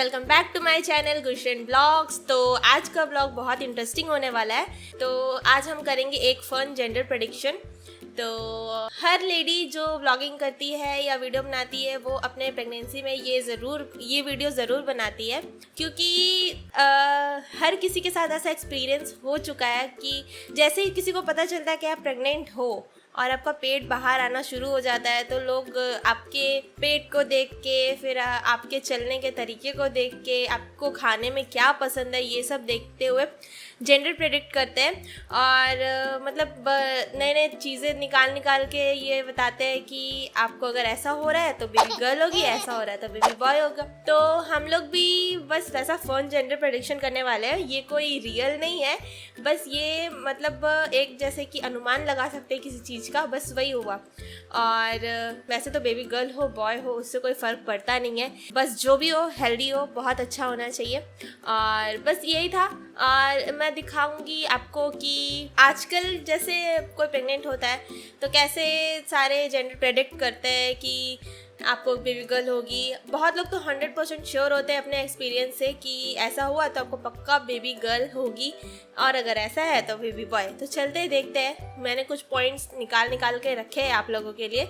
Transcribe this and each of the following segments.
Welcome back to my channel Gulshan blogs. तो आज का ब्लॉग बहुत इंटरेस्टिंग होने वाला है। तो आज हम करेंगे एक फन जेंडर प्रेडिक्शन। तो हर लेडी जो व्लॉगिंग करती है या वीडियो बनाती है वो अपने प्रेगनेंसी में ये वीडियो ज़रूर बनाती है, क्योंकि हर किसी के साथ ऐसा एक्सपीरियंस हो चुका है कि जैसे ही किसी को पता चलता है कि आप प्रेग्नेंट हो और आपका पेट बाहर आना शुरू हो जाता है तो लोग आपके पेट को देख के, फिर आपके चलने के तरीके को देख के, आपको खाने में क्या पसंद है ये सब देखते हुए जेंडर प्रेडिक्ट करते हैं। और मतलब नए नए चीज़ें निकाल के ये बताते हैं कि आपको अगर ऐसा हो रहा है तो बेबी गर्ल होगी, ऐसा हो रहा है तो बेबी बॉय होगा। तो हम लोग भी बस वैसा फन जेंडर प्रेडिक्शन करने वाले हैं। ये कोई रियल नहीं है, बस ये मतलब एक जैसे कि अनुमान लगा सकते हैं किसी चीज़ का, बस वही हुआ। और वैसे तो बेबी गर्ल हो बॉय हो उससे कोई फ़र्क पड़ता नहीं है, बस जो भी हो हेल्दी हो, बहुत अच्छा होना चाहिए। और बस यही था। और मैं दिखाऊंगी आपको कि आजकल जैसे कोई प्रेग्नेंट होता है तो कैसे सारे जेंडर प्रेडिक्ट करते हैं कि आपको बेबी गर्ल होगी। बहुत लोग तो 100% श्योर होते हैं अपने एक्सपीरियंस से कि ऐसा हुआ तो आपको पक्का बेबी गर्ल होगी, और अगर ऐसा है तो बेबी बॉय। तो चलते ही देखते हैं। मैंने कुछ पॉइंट्स निकाल के रखे हैं आप लोगों के लिए,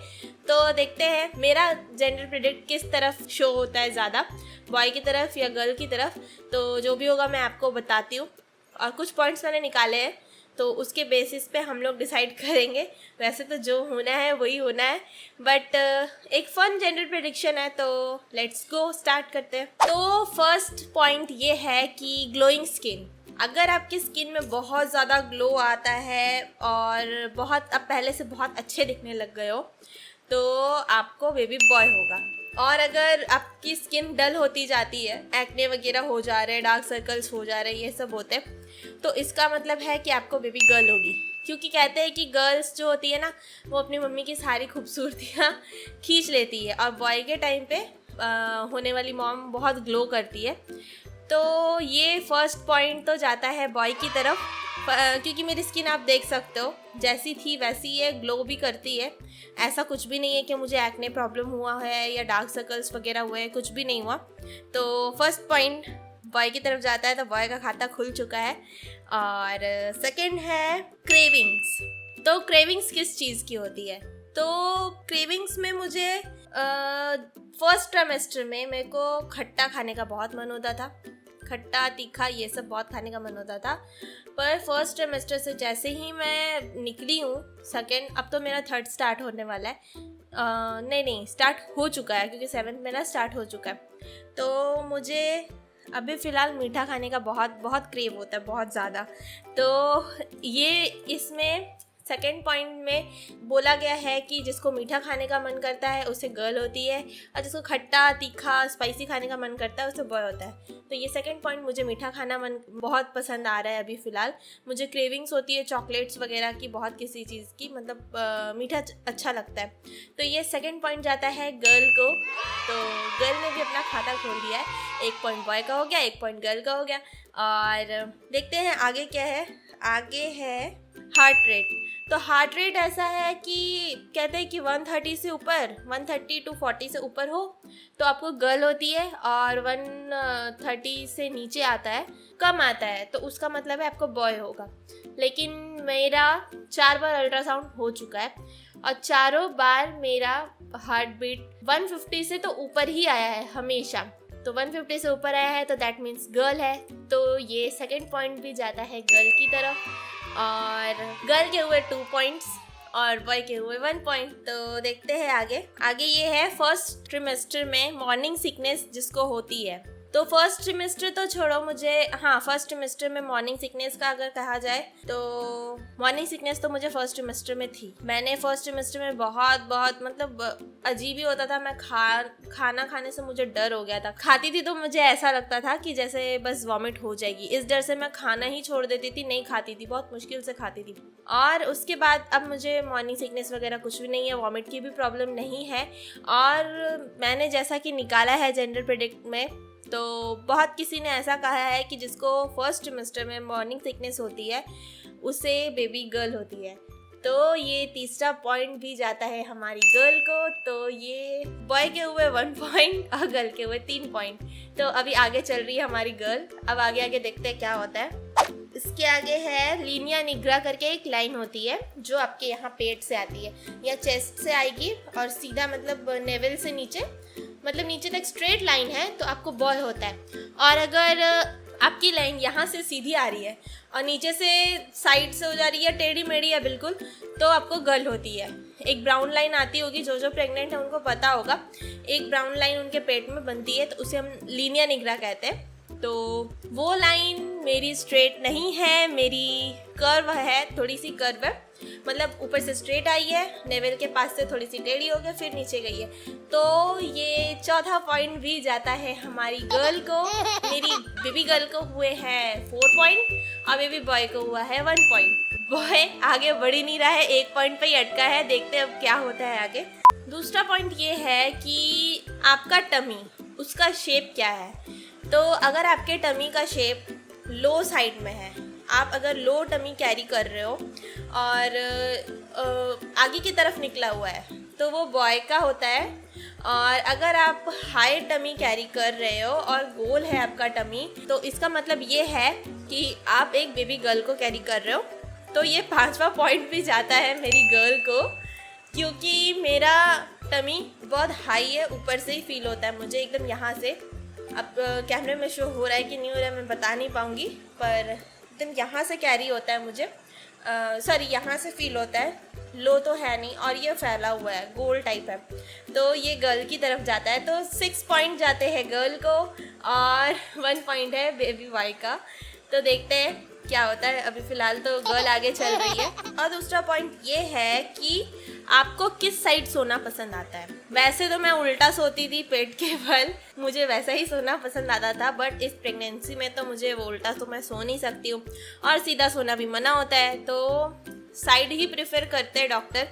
तो देखते हैं मेरा जेंडर प्रेडिक्ट किस तरफ शो होता है, ज़्यादा बॉय की तरफ या गर्ल की तरफ। तो जो भी होगा मैं आपको बताती हूँ, और कुछ पॉइंट्स मैंने निकाले हैं तो उसके बेसिस पे हम लोग डिसाइड करेंगे। वैसे तो जो होना है वही होना है, बट एक फन जेंडर प्रेडिक्शन है, तो लेट्स गो स्टार्ट करते हैं। तो फर्स्ट पॉइंट ये है कि ग्लोइंग स्किन। अगर आपकी स्किन में बहुत ज़्यादा ग्लो आता है और बहुत अब पहले से बहुत अच्छे दिखने लग गए हो तो आपको बेबी बॉय होगा। और अगर आपकी स्किन डल होती जाती है, एक्ने वगैरह हो जा रहे हैं, डार्क सर्कल्स हो जा रहे हैं, ये सब होते हैं, तो इसका मतलब है कि आपको बेबी गर्ल होगी। क्योंकि कहते हैं कि गर्ल्स जो होती है ना वो अपनी मम्मी की सारी खूबसूरतियाँ खींच लेती है, और बॉय के टाइम पे होने वाली मॉम बहुत ग्लो करती है। तो ये फर्स्ट पॉइंट तो जाता है बॉय की तरफ, क्योंकि मेरी स्किन आप देख सकते हो जैसी थी वैसी ये ग्लो भी करती है। ऐसा कुछ भी नहीं है कि मुझे एक्ने प्रॉब्लम हुआ है या डार्क सर्कल्स वगैरह हुए हैं, कुछ भी नहीं हुआ। तो फर्स्ट पॉइंट बॉय की तरफ जाता है, तो बॉय का खाता खुल चुका है। और सेकंड है क्रेविंग्स। तो क्रेविंग्स किस चीज़ की होती है? तो क्रेविंग्स में मुझे फर्स्ट ट्राइमेस्टर में मेरे को खट्टा खाने का बहुत मन होता था, खट्टा तीखा ये सब बहुत खाने का मन होता था। पर फर्स्ट ट्राइमेस्टर से जैसे ही मैं निकली हूँ, सेकेंड, अब तो मेरा थर्ड स्टार्ट होने वाला है, नहीं स्टार्ट हो चुका है, क्योंकि 7th महीना स्टार्ट हो चुका है। तो मुझे अभी फ़िलहाल मीठा खाने का बहुत बहुत क्रेव होता है, बहुत ज़्यादा। तो ये इसमें सेकेंड पॉइंट में बोला गया है कि जिसको मीठा खाने का मन करता है उसे गर्ल होती है, और जिसको खट्टा तीखा स्पाइसी खाने का मन करता है उसे बॉय होता है। तो ये सेकेंड पॉइंट, मुझे मीठा खाना मन बहुत पसंद आ रहा है अभी फ़िलहाल। मुझे क्रेविंग्स होती है चॉकलेट्स वगैरह की, बहुत किसी चीज़ की, मतलब मीठा अच्छा लगता है। तो ये सेकेंड पॉइंट जाता है गर्ल को। तो गर्ल ने भी अपना खाता खोल दिया है, 1 पॉइंट बॉय का हो गया, 1 पॉइंट गर्ल का हो गया। और देखते हैं आगे क्या है। आगे है हार्ट रेट। तो हार्ट रेट ऐसा है कि कहते हैं कि 130 से ऊपर, 130 to 40 से ऊपर हो तो आपको गर्ल होती है, और 130 से नीचे आता है, कम आता है, तो उसका मतलब है आपको बॉय होगा। लेकिन मेरा 4 बार अल्ट्रासाउंड हो चुका है और चारों बार मेरा हार्ट बीट 150 से तो ऊपर ही आया है हमेशा। तो 150 से ऊपर आया है तो दैट मीन्स गर्ल है। तो ये सेकेंड पॉइंट भी जाता है गर्ल की तरफ, और गर्ल के हुए 2 पॉइंट्स और बॉय के हुए 1 पॉइंट। तो देखते हैं आगे ये है फर्स्ट ट्रिमेस्टर में मॉर्निंग सिकनेस जिसको होती है। तो फर्स्ट ट्रिमेस्टर तो छोड़ो, मुझे फर्स्ट ट्रिमेस्टर में मॉर्निंग सिकनेस का अगर कहा जाए तो मॉर्निंग सिकनेस तो मुझे फर्स्ट ट्रिमेस्टर में थी। मैंने फर्स्ट ट्रिमेस्टर में बहुत मतलब अजीब ही होता था। मैं खाना खाने से मुझे डर हो गया था। खाती थी तो मुझे ऐसा लगता था कि जैसे बस वॉमिट हो जाएगी, इस डर से मैं खाना ही छोड़ देती थी, नहीं खाती थी, बहुत मुश्किल से खाती थी। और उसके बाद अब मुझे मॉर्निंग सिकनेस वगैरह कुछ भी नहीं है, वॉमिट की भी प्रॉब्लम नहीं है। और मैंने जैसा कि निकाला है जेंडर प्रेडिक्ट में, तो बहुत किसी ने ऐसा कहा है कि जिसको फर्स्ट ट्रिमेस्टर में मॉर्निंग सिकनेस होती है उसे बेबी गर्ल होती है। तो ये तीसरा पॉइंट भी जाता है हमारी गर्ल को। तो ये बॉय के हुए 1 पॉइंट और गर्ल के हुए 3 पॉइंट। तो अभी आगे चल रही है हमारी गर्ल। अब आगे आगे देखते हैं क्या होता है। इसके आगे है लीनिया निग्रा करके एक लाइन होती है जो आपके यहाँ पेट से आती है या चेस्ट से आएगी और सीधा मतलब नेवल से नीचे, मतलब नीचे तक स्ट्रेट लाइन है तो आपको बॉय होता है। और अगर आपकी लाइन यहाँ से सीधी आ रही है और नीचे से साइड से हो जा रही है टेढ़ी मेढ़ी या बिल्कुल, तो आपको गर्ल होती है। एक ब्राउन लाइन आती होगी, जो प्रेग्नेंट है उनको पता होगा, एक ब्राउन लाइन उनके पेट में बनती है तो उसे हम लीनिया निग्रा कहते हैं। तो वो लाइन मेरी स्ट्रेट नहीं है, मेरी कर्व है, थोड़ी सी कर्व है, मतलब ऊपर से स्ट्रेट आई है, नेवल के पास से थोड़ी सी टेढ़ी हो गई फिर नीचे गई है। तो ये चौथा पॉइंट भी जाता है हमारी गर्ल को। मेरी बेबी गर्ल को हुए हैं 4 पॉइंट और बेबी बॉय को हुआ है 1 पॉइंट। बॉय आगे बढ़ ही नहीं रहा है, 1 पॉइंट पे ही अटका है। देखते हैं अब क्या होता है आगे। दूसरा पॉइंट ये है कि आपका टमी, उसका शेप क्या है। तो अगर आपके टमी का शेप लो साइड में है, आप अगर लो टमी कैरी कर रहे हो और आगे की तरफ निकला हुआ है तो वो बॉय का होता है। और अगर आप हाई टमी कैरी कर रहे हो और गोल है आपका टमी, तो इसका मतलब ये है कि आप एक बेबी गर्ल को कैरी कर रहे हो। तो ये 5वां पॉइंट भी जाता है मेरी गर्ल को, क्योंकि मेरा टमी बहुत हाई है, ऊपर से ही फील होता है मुझे एकदम यहाँ से। अब कैमरे में शो हो रहा है कि नहीं हो रहा है मैं बता नहीं पाऊँगी, पर एकदम यहाँ से कैरी होता है मुझे, सॉरी यहाँ से फील होता है, लो तो है नहीं और ये फैला हुआ है, गोल टाइप है। तो ये गर्ल की तरफ जाता है। तो 6 पॉइंट जाते हैं गर्ल को और 1 पॉइंट है बेबी बॉय का। तो देखते हैं क्या होता है। अभी फ़िलहाल तो गर्ल आगे चल रही है। और दूसरा पॉइंट ये है कि आपको किस साइड सोना पसंद आता है। वैसे तो मैं उल्टा सोती थी पेट के बल, मुझे वैसा ही सोना पसंद आता था, बट इस प्रेगनेंसी में तो मुझे वो उल्टा तो मैं सो नहीं सकती हूँ और सीधा सोना भी मना होता है। तो साइड ही प्रेफर करते हैं डॉक्टर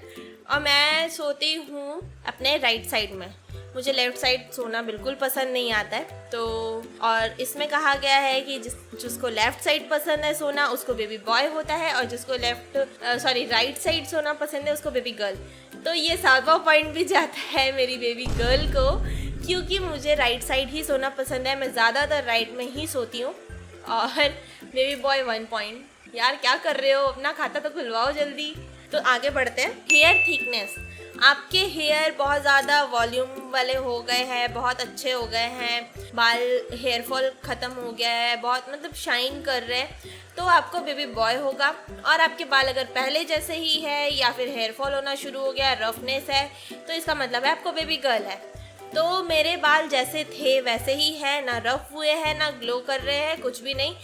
और मैं सोती हूँ अपने राइट साइड में। मुझे लेफ़्ट साइड सोना बिल्कुल पसंद नहीं आता है। तो और इसमें कहा गया है कि जिसको लेफ़्ट साइड पसंद है सोना उसको बेबी बॉय होता है और जिसको राइट साइड सोना पसंद है उसको बेबी गर्ल। तो ये 7वां पॉइंट भी जाता है मेरी बेबी गर्ल को, क्योंकि मुझे राइट साइड ही सोना पसंद है, मैं ज़्यादातर राइट में ही सोती हूँ। और बेबी बॉय 1 पॉइंट। यार क्या कर रहे हो, अपना खाता तो खुलवाओ जल्दी। तो आगे बढ़ते हैं। हेयर थिकनेस, आपके हेयर बहुत ज़्यादा वॉल्यूम वाले हो गए हैं, बहुत अच्छे हो गए हैं, बाल हेयर फॉल ख़त्म हो गया है, बहुत मतलब शाइन कर रहे हैं, तो आपको बेबी बॉय होगा। और आपके बाल अगर पहले जैसे ही है या फिर हेयर फॉल होना शुरू हो गया, रफनेस है, तो इसका मतलब है आपको बेबी गर्ल है। तो मेरे बाल जैसे थे वैसे ही है, ना रफ हुए हैं ना ग्लो कर रहे हैं, कुछ भी नहीं।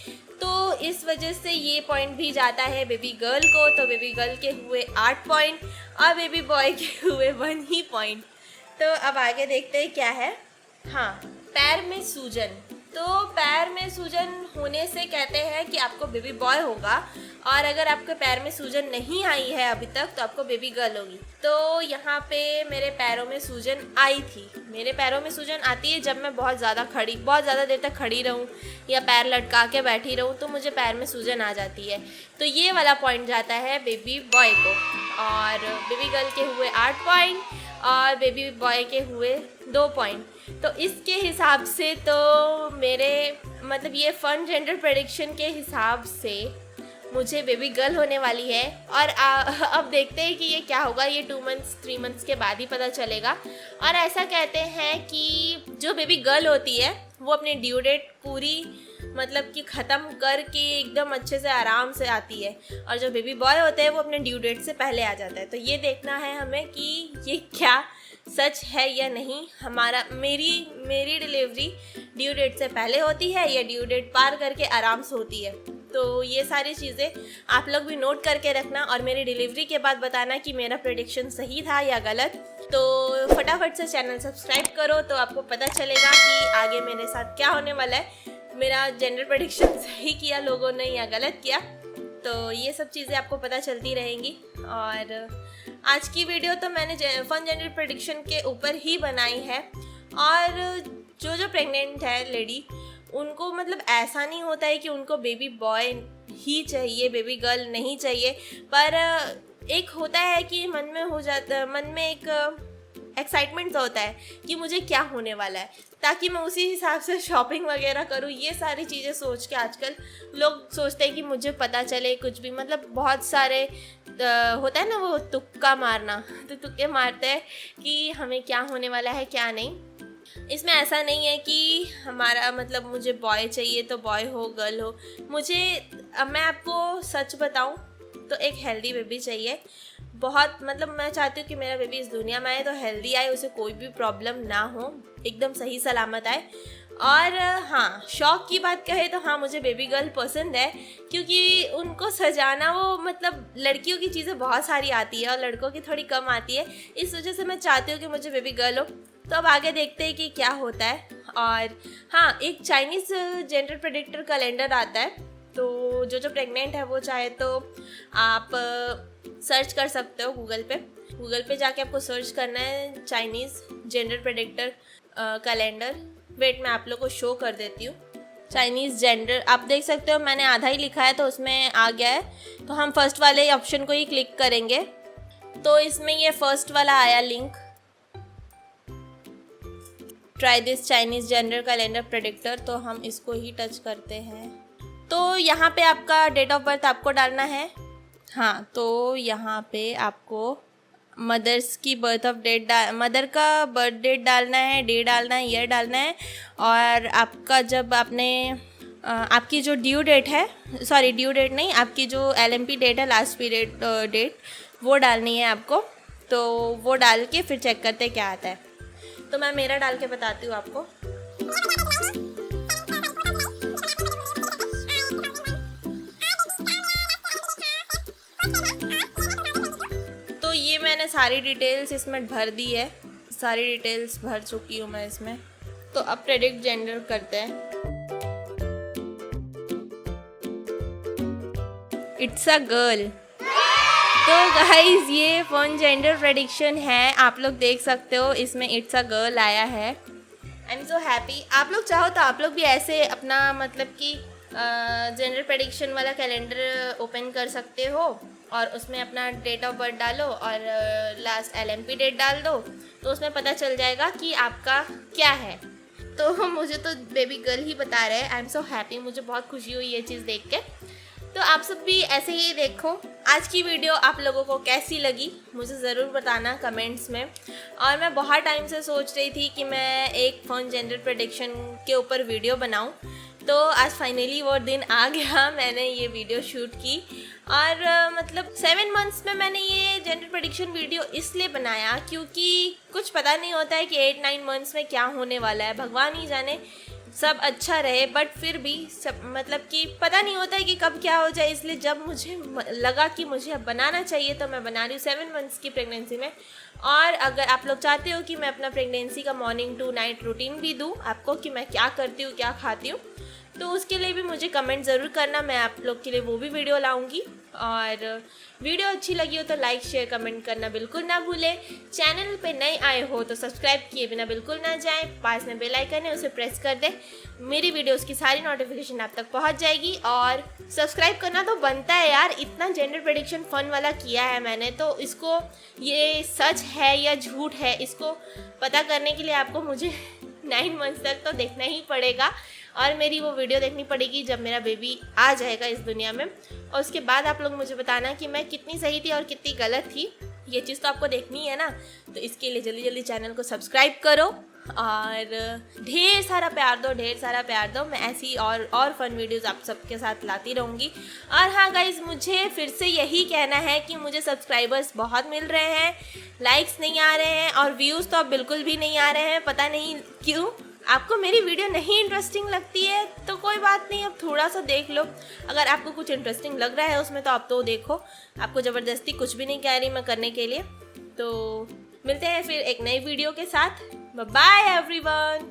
तो इस वजह से ये पॉइंट भी जाता है बेबी गर्ल को। तो बेबी गर्ल के हुए 8 पॉइंट और बेबी बॉय के हुए 1 ही पॉइंट। तो अब आगे देखते हैं क्या है। हाँ, पैर में सूजन। तो पैर में सूजन होने से कहते हैं कि आपको बेबी बॉय होगा, और अगर आपके पैर में सूजन नहीं आई है अभी तक तो आपको बेबी गर्ल होगी। तो यहाँ पे मेरे पैरों में सूजन आई थी। मेरे पैरों में सूजन आती है जब मैं बहुत ज़्यादा देर तक खड़ी रहूँ या पैर लटका के बैठी रहूँ, तो मुझे पैर में सूजन आ जाती है। तो ये वाला पॉइंट जाता है बेबी बॉय को। और बेबी गर्ल के हुए 8 पॉइंट और बेबी बॉय के हुए 2 पॉइंट। तो इसके हिसाब से तो मेरे मतलब ये फन जेंडर प्रेडिक्शन के हिसाब से मुझे बेबी गर्ल होने वाली है। और अब देखते हैं कि ये क्या होगा, ये 2 मंथ्स 3 मंथ्स के बाद ही पता चलेगा। और ऐसा कहते हैं कि जो बेबी गर्ल होती है वो अपनी ड्यू डेट पूरी मतलब कि ख़त्म करके एकदम अच्छे से आराम से आती है, और जो बेबी बॉय होते हैं वो अपने ड्यू डेट से पहले आ जाता है। तो ये देखना है हमें कि ये क्या सच है या नहीं। मेरी डिलीवरी ड्यू डेट से पहले होती है या ड्यू डेट पार करके आराम से होती है। तो ये सारी चीज़ें आप लोग भी नोट करके रखना और मेरी डिलीवरी के बाद बताना कि मेरा प्रेडिक्शन सही था या गलत। तो फटाफट से चैनल सब्सक्राइब करो तो आपको पता चलेगा कि आगे मेरे साथ क्या होने वाला है, मेरा जेंडर प्रेडिक्शन सही किया लोगों ने या गलत किया। तो ये सब चीज़ें आपको पता चलती रहेंगी। और आज की वीडियो तो मैंने फन जेंडर प्रेडिक्शन के ऊपर ही बनाई है। और जो प्रेग्नेंट है लेडी, उनको मतलब ऐसा नहीं होता है कि उनको बेबी बॉय ही चाहिए, बेबी गर्ल नहीं चाहिए, पर एक होता है कि मन में एक एक्साइटमेंट सा होता है कि मुझे क्या होने वाला है, ताकि मैं उसी हिसाब से शॉपिंग वगैरह करूँ। ये सारी चीज़ें सोच के आजकल लोग सोचते हैं कि मुझे पता चले कुछ भी, मतलब बहुत सारे होता है ना वो तुक्का मारना, तो तुक्के मारते हैं कि हमें क्या होने वाला है क्या नहीं। इसमें ऐसा नहीं है कि हमारा मतलब मुझे बॉय चाहिए तो बॉय हो गर्ल हो। मैं आपको सच बताऊं तो एक हेल्दी बेबी चाहिए बहुत। मतलब मैं चाहती हूँ कि मेरा बेबी इस दुनिया में आए तो हेल्दी आए, उसे कोई भी प्रॉब्लम ना हो, एकदम सही सलामत आए। और हाँ, शौक की बात कहे तो हाँ, मुझे बेबी गर्ल पसंद है, क्योंकि उनको सजाना वो मतलब लड़कियों की चीज़ें बहुत सारी आती है और लड़कों की थोड़ी कम आती है। इस वजह से मैं चाहती हूँ कि मुझे बेबी गर्ल हो। तो अब आगे देखते हैं कि क्या होता है। और हाँ, एक चाइनीज़ जेंडर प्रेडिक्टर कैलेंडर आता है, तो जो प्रेग्नेंट है वो चाहे तो आप सर्च कर सकते हो गूगल पे जाके आपको सर्च करना है Chinese gender predictor calendar. Wait, मैं आप लोग को शो कर देती हूँ। चाइनीज़ जेंडर आप देख सकते हो, मैंने आधा ही लिखा है तो उसमें आ गया है। तो हम फर्स्ट वाले ऑप्शन को ही क्लिक करेंगे, तो इसमें ये फर्स्ट वाला आया link, try this Chinese gender calendar predictor. तो हम इसको ही टच करते हैं। तो यहाँ पे आपका डेट ऑफ बर्थ आपको डालना है। हाँ, तो यहाँ पे आपको मदर्स की मदर का बर्थ डेट डालना है, डे डालना है, ईयर डालना है। और आपका जब आपकी जो ड्यू डेट है, ड्यू डेट नहीं, आपकी जो LMP डेट है, लास्ट पीरियड डेट, वो डालनी है आपको। तो वो डाल के फिर चेक करते हैं क्या आता है। तो मैं मेरा डाल के बताती हूँ आपको। तो ये मैंने सारी डिटेल्स इसमें भर दी है, सारी डिटेल्स भर चुकी हूँ मैं इसमें। तो अब प्रेडिक्ट जेंडर करते हैं। It's a girl. तो गाइज ये फन जेंडर प्रेडिक्शन है, आप लोग देख सकते हो इसमें इट्स अ गर्ल आया है। I am so happy. आप लोग चाहो तो आप लोग भी ऐसे अपना मतलब कि जेंडर प्रेडिक्शन वाला कैलेंडर ओपन कर सकते हो और उसमें अपना डेट ऑफ बर्थ डालो और लास्ट LMP डेट डाल दो, तो उसमें पता चल जाएगा कि आपका क्या है। तो मुझे तो बेबी गर्ल ही बता रहे हैं। आई एम सो हैप्पी, मुझे बहुत खुशी हुई ये चीज़ देख के। तो आप सब भी ऐसे ही देखो। आज की वीडियो आप लोगों को कैसी लगी मुझे ज़रूर बताना कमेंट्स में। और मैं बहुत टाइम से सोच रही थी कि मैं एक फन जेंडर प्रेडिक्शन के ऊपर वीडियो बनाऊं, तो आज फाइनली वो दिन आ गया, मैंने ये वीडियो शूट की। और मतलब 7 मंथ्स में मैंने ये जेंडर प्रेडिक्शन वीडियो इसलिए बनाया क्योंकि कुछ पता नहीं होता है कि 8-9 मंथ्स में क्या होने वाला है, भगवान ही जाने, सब अच्छा रहे। बट फिर भी सब मतलब कि पता नहीं होता है कि कब क्या हो जाए, इसलिए जब मुझे लगा कि मुझे अब बनाना चाहिए तो मैं बना रही हूँ 7 मंथ्स की प्रेगनेंसी में। और अगर आप लोग चाहते हो कि मैं अपना प्रेगनेंसी का मॉर्निंग टू नाइट रूटीन भी दूँ आपको, कि मैं क्या करती हूँ क्या खाती हूँ, तो उसके लिए भी मुझे कमेंट ज़रूर करना, मैं आप लोग के लिए वो भी वीडियो लाऊंगी। और वीडियो अच्छी लगी हो तो लाइक शेयर कमेंट करना बिल्कुल ना भूलें। चैनल पे नए आए हो तो सब्सक्राइब किए बिना बिल्कुल ना जाएं, पास में बेल आइकन है उसे प्रेस कर दें, मेरी वीडियोस की सारी नोटिफिकेशन आप तक पहुंच जाएगी। और सब्सक्राइब करना तो बनता है यार, इतना जेंडर प्रेडिक्शन फन वाला किया है मैंने, तो इसको ये सच है या झूठ है इसको पता करने के लिए आपको मुझे 9 मंथ्स तक तो देखना ही पड़ेगा और मेरी वो वीडियो देखनी पड़ेगी जब मेरा बेबी आ जाएगा इस दुनिया में। और उसके बाद आप लोग मुझे बताना कि मैं कितनी सही थी और कितनी गलत थी, ये चीज़ तो आपको देखनी है ना। तो इसके लिए जल्दी जल्दी चैनल को सब्सक्राइब करो और ढेर सारा प्यार दो। मैं ऐसी और फन वीडियोस आप सबके साथ लाती रहूँगी। और हाँ गाइज, मुझे फिर से यही कहना है कि मुझे सब्सक्राइबर्स बहुत मिल रहे हैं, लाइक्स नहीं आ रहे हैं और व्यूज़ तो अब बिल्कुल भी नहीं आ रहे हैं, पता नहीं क्यों। आपको मेरी वीडियो नहीं इंटरेस्टिंग लगती है तो कोई बात नहीं, अब थोड़ा सा देख लो। अगर आपको कुछ इंटरेस्टिंग लग रहा है उसमें तो आप तो देखो, आपको ज़बरदस्ती कुछ भी नहीं कह रही मैं करने के लिए। तो मिलते हैं फिर एक नई वीडियो के साथ। Bye everyone.